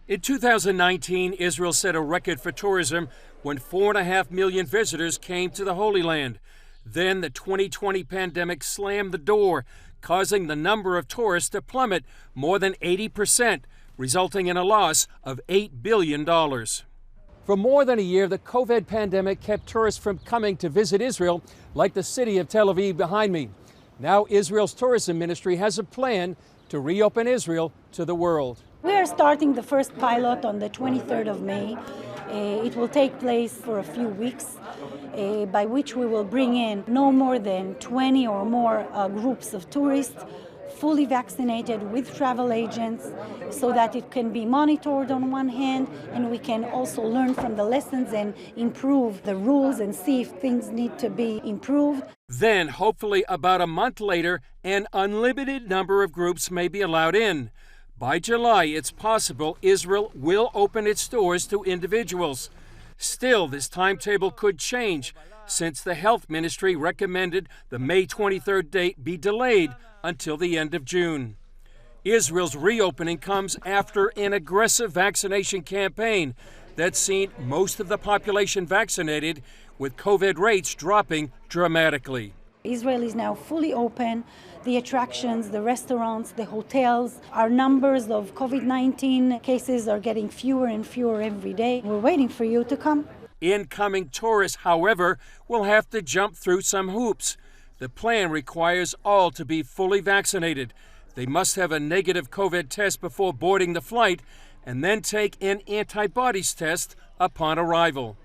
In 2019, Israel set a record for tourism when 4.5 million visitors came to the Holy Land. Then the 2020 pandemic slammed the door, causing the number of tourists to plummet more than 80%, resulting in a loss of $8 billion. For more than a year, the COVID pandemic kept tourists from coming to visit Israel, like the city of Tel Aviv behind me. Now Israel's tourism ministry has a plan to reopen Israel to the world. We are starting the first pilot on the 23rd of May. It will take place for a few weeks, by which we will bring in no more than 20 or more groups of tourists, fully vaccinated with travel agents, so that it can be monitored on one hand, and we can also learn from the lessons and improve the rules and see if things need to be improved. Then, hopefully about a month later, an unlimited number of groups may be allowed in. By July, it's possible Israel will open its doors to individuals. Still, this timetable could change, since the health ministry recommended the May 23rd date be delayed until the end of June. Israel's reopening comes after an aggressive vaccination campaign that's seen most of the population vaccinated, with COVID rates dropping dramatically. Israel is now fully open. The attractions, the restaurants, the hotels, our numbers of COVID-19 cases are getting fewer and fewer every day. We're waiting for you to come. Incoming tourists, however, will have to jump through some hoops. The plan requires all to be fully vaccinated. They must have a negative COVID test before boarding the flight and then take an antibodies test upon arrival.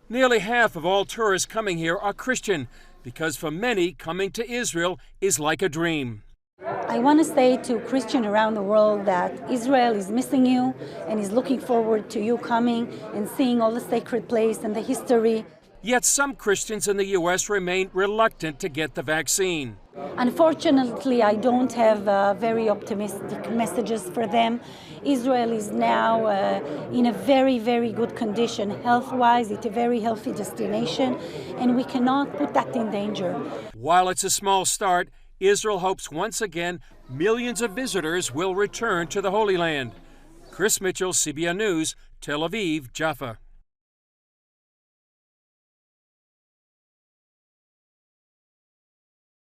Nearly half of all tourists coming here are Christian, because for many, coming to Israel is like a dream. I want to say to Christians around the world that Israel is missing you and is looking forward to you coming and seeing all the sacred place and the history. Yet some Christians in the U.S. remain reluctant to get the vaccine. Unfortunately, I don't have very optimistic messages for them. Israel is now in a very, very good condition health-wise. It's a very healthy destination, and we cannot put that in danger. While it's a small start, Israel hopes once again millions of visitors will return to the Holy Land. Chris Mitchell, CBN News, Tel Aviv, Jaffa.